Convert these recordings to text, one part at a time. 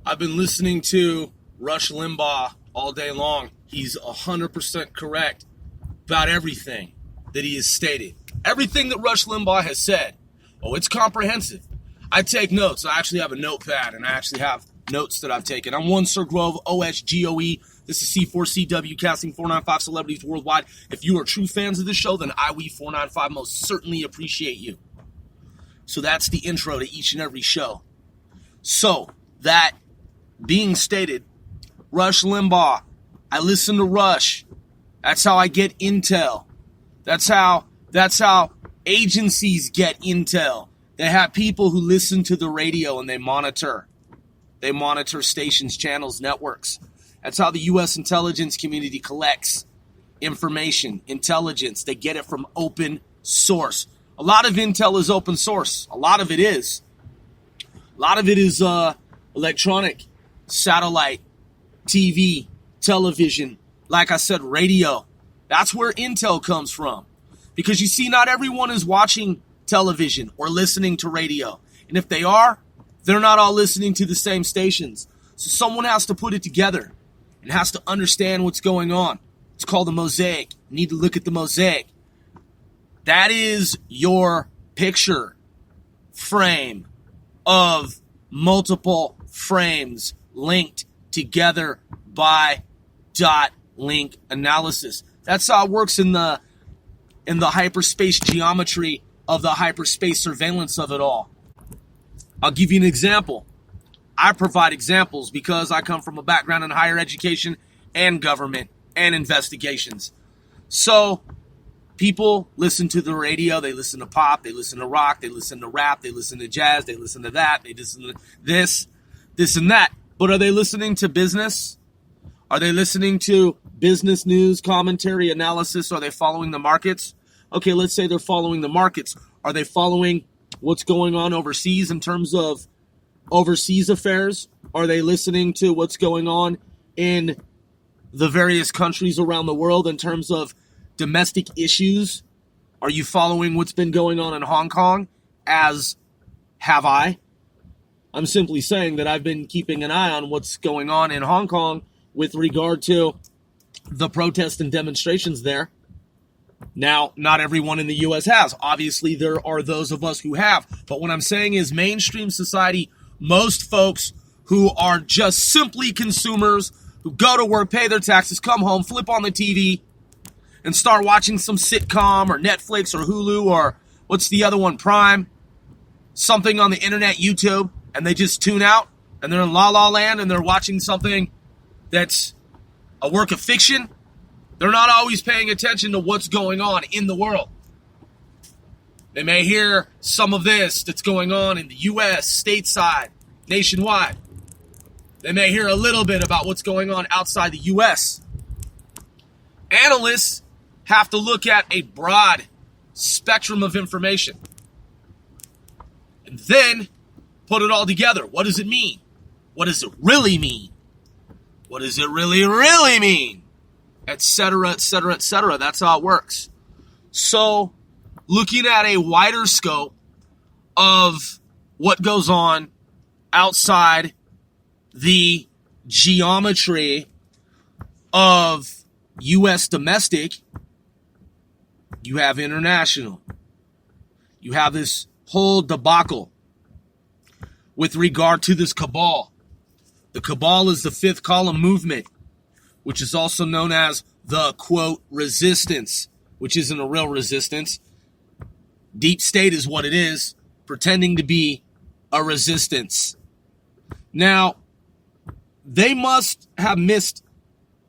I've been listening to Rush Limbaugh all day long. He's 100% correct about everything that he has stated. Everything that Rush Limbaugh has said. Oh, it's comprehensive. I take notes. I actually have a notepad, and I actually have notes that I've taken. I'm one Sir Grove, OSGOE. This is C4CW, casting 495 celebrities worldwide. If you are true fans of the show, then IWE495 most certainly appreciate you. So that's the intro to each and every show. So, that being stated, Rush Limbaugh, I listen to Rush. That's how I get intel. That's how agencies get intel. They have people who listen to the radio and they monitor. They monitor stations, channels, networks. That's how the U.S. intelligence community collects information, intelligence. They get it from open source. A lot of intel is open source. A lot of it is. A lot of it is electronic, satellite, TV, television, like I said, radio. That's where intel comes from. Because you see, not everyone is watching television or listening to radio. And if they are, they're not all listening to the same stations. So someone has to put it together and has to understand what's going on. It's called a mosaic. You need to look at the mosaic. That is your picture frame of multiple frames linked together by dot link analysis. That's how it works in the hyperspace geometry of the hyperspace surveillance of it all. I'll give you an example. I provide examples because I come from a background in higher education and government and investigations. So people listen to the radio, they listen to pop, they listen to rock, they listen to rap, they listen to jazz, they listen to that, they listen to this and that. But are they listening to business? Are they listening to business news, commentary, analysis? Are they following the markets? Okay, let's say they're following the markets. Are they following what's going on overseas in terms of overseas affairs? Are they listening to what's going on in the various countries around the world in terms of domestic issues? Are you following what's been going on in Hong Kong? As have I. I'm simply saying that I've been keeping an eye on what's going on in Hong Kong with regard to the protests and demonstrations there. Now, not everyone in the U.S. has. Obviously, there are those of us who have. But what I'm saying is mainstream society, most folks who are just simply consumers, who go to work, pay their taxes, come home, flip on the TV, and start watching some sitcom or Netflix or Hulu or what's the other one, Prime, something on the internet, YouTube, and they just tune out and they're in La La Land and they're watching something that's a work of fiction. They're not always paying attention to what's going on in the world. They may hear some of this that's going on in the U.S., stateside, nationwide. They may hear a little bit about what's going on outside the U.S. Analysts have to look at a broad spectrum of information and then put it all together. What does it mean? What does it really mean? What does it really mean? Etc., etc., etc. That's how it works. So, looking at a wider scope of what goes on outside the geometry of U.S. domestic, you have international. You have this whole debacle with regard to this cabal. The cabal is the fifth column movement, which is also known as the, quote, resistance, which isn't a real resistance. Deep state is what it is, pretending to be a resistance. Now, they must have missed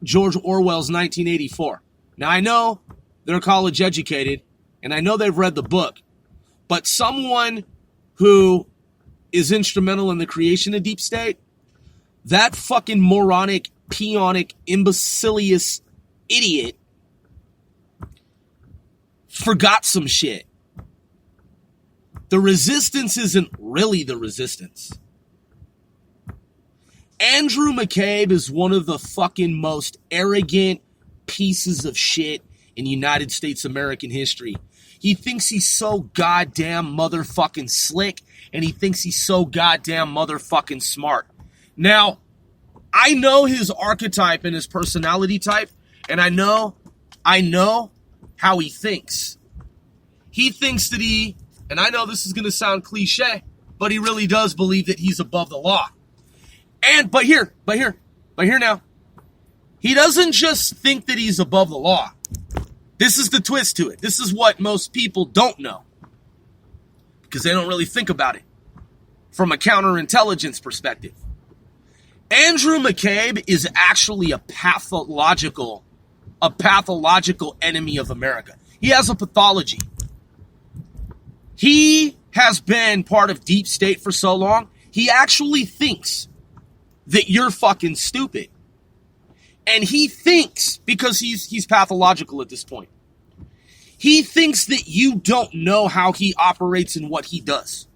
George Orwell's 1984. Now, I know they're college educated, and I know they've read the book, but someone who is instrumental in the creation of deep state, that fucking moronic, peonic, imbecilious idiot forgot some shit. The resistance isn't really the resistance. Andrew McCabe is one of the fucking most arrogant pieces of shit in United States American history. He thinks he's so goddamn motherfucking slick, and he thinks he's so goddamn motherfucking smart. Now, I know his archetype and his personality type, and I know how he thinks. He thinks that and I know this is going to sound cliche, but he really does believe that he's above the law. But here now, he doesn't just think that he's above the law. This is the twist to it. This is what most people don't know, because they don't really think about it from a counterintelligence perspective. Andrew McCabe is actually a pathological enemy of America. He has a pathology. He has been part of deep state for so long, he actually thinks that you're fucking stupid. And he thinks, because he's pathological at this point, he thinks that you don't know how he operates and what he does.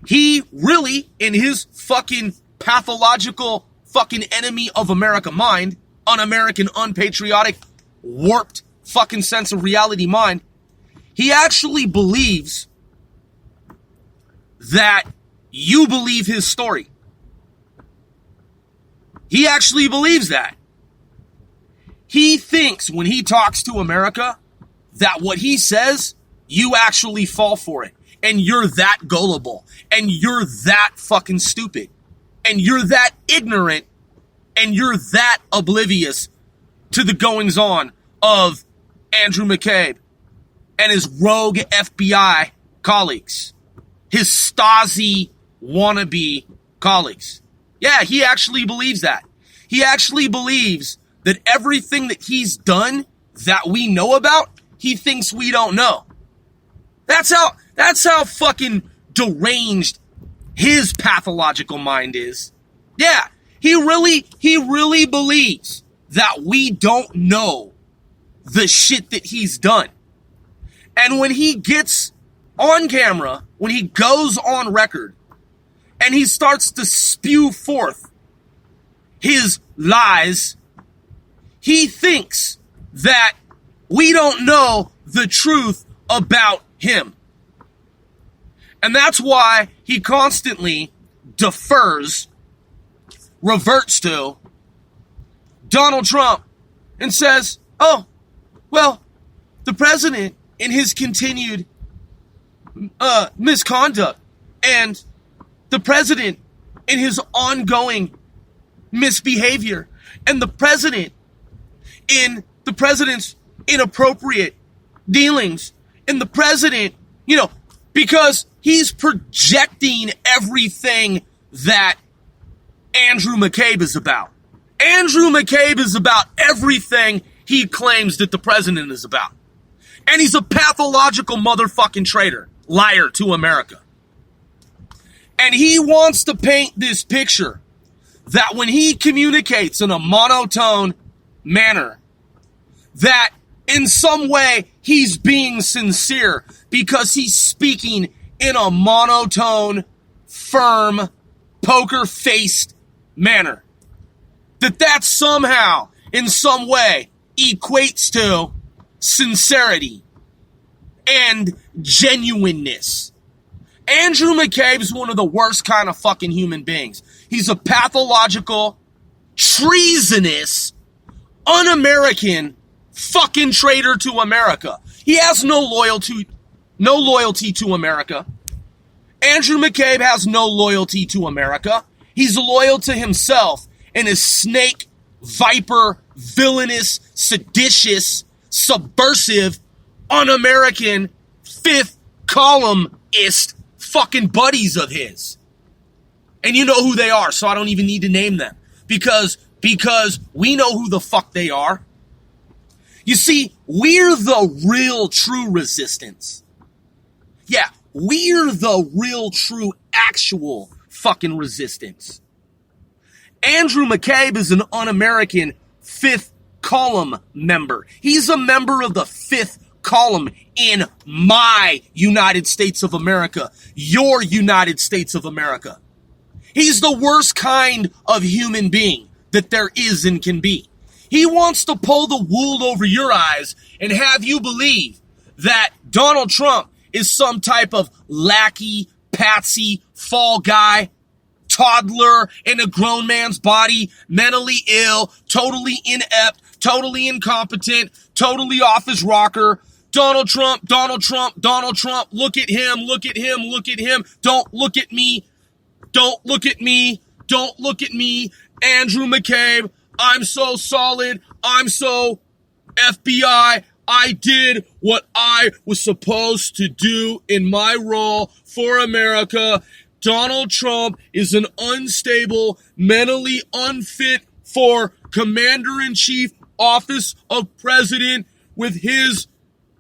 He really, in his fucking pathological fucking enemy of America mind, un-American, unpatriotic, warped fucking sense of reality mind, he actually believes that you believe his story. He actually believes that. He thinks when he talks to America that what he says, you actually fall for it. And you're that gullible. And you're that fucking stupid. And you're that ignorant. And you're that oblivious to the goings on of Andrew McCabe and his rogue FBI colleagues. His Stasi wannabe colleagues. Yeah, he actually believes that. He actually believes that everything that he's done that we know about, he thinks we don't know. That's how fucking deranged his pathological mind is. Yeah, he really believes that we don't know the shit that he's done. And when he gets on camera, when he goes on record, and he starts to spew forth his lies, he thinks that we don't know the truth about him. And that's why he constantly reverts to Donald Trump and says, oh, well, the president in his continued misconduct and the president in his ongoing misbehavior and the president in the president's inappropriate dealings and the president, because he's projecting everything that Andrew McCabe is about. Andrew McCabe is about everything he claims that the president is about. And he's a pathological motherfucking traitor, liar to America. And he wants to paint this picture that when he communicates in a monotone manner, that in some way he's being sincere because he's speaking in a monotone, firm, poker-faced manner. That somehow, in some way, equates to sincerity and genuineness. Andrew McCabe is one of the worst kind of fucking human beings. He's a pathological, treasonous, un-American fucking traitor to America. He has no loyalty to America. Andrew McCabe has no loyalty to America. He's loyal to himself and his snake, viper, villainous, seditious, subversive, un-American, fifth columnist fucking buddies of his. And you know who they are, so I don't even need to name them. Because we know who the fuck they are. You see, we're the real true resistance. Yeah, we're the real true actual fucking resistance. Andrew McCabe is an un-American fifth column member. He's a member of the fifth column in my United States of America, your United States of America. He's the worst kind of human being that there is and can be. He wants to pull the wool over your eyes and have you believe that Donald Trump is some type of lackey, patsy, fall guy, toddler in a grown man's body, mentally ill, totally inept, totally incompetent, totally off his rocker. Donald Trump, Donald Trump, Donald Trump, look at him, look at him, look at him. Don't look at me. Don't look at me. Don't look at me. Andrew McCabe, I'm so solid. I'm so FBI. I did what I was supposed to do in my role for America. Donald Trump is an unstable, mentally unfit for commander-in-chief, office of president, with his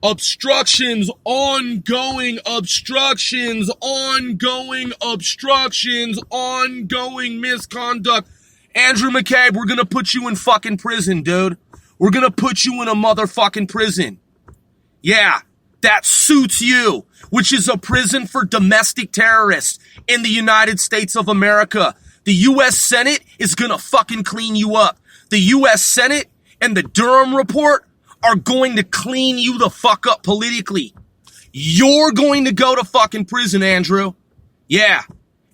obstructions, ongoing misconduct. Andrew McCabe, we're gonna put you in fucking prison, dude. We're gonna put you in a motherfucking prison. Yeah, that suits you, which is a prison for domestic terrorists in the United States of America. The U.S. Senate is gonna fucking clean you up. The U.S. Senate and the Durham report are going to clean you the fuck up politically. You're going to go to fucking prison, Andrew. Yeah,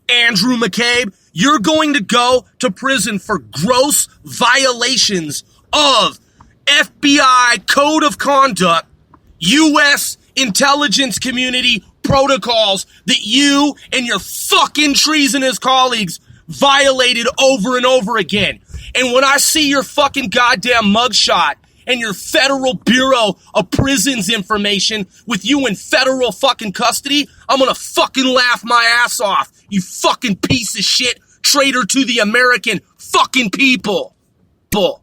Andrew McCabe, you're going to go to prison for gross violations of FBI code of conduct, U.S. intelligence community protocols that you and your fucking treasonous colleagues violated over and over again. And when I see your fucking goddamn mugshot and your Federal Bureau of Prisons information with you in federal fucking custody, I'm gonna fucking laugh my ass off, you fucking piece of shit, traitor to the American fucking people. Bull.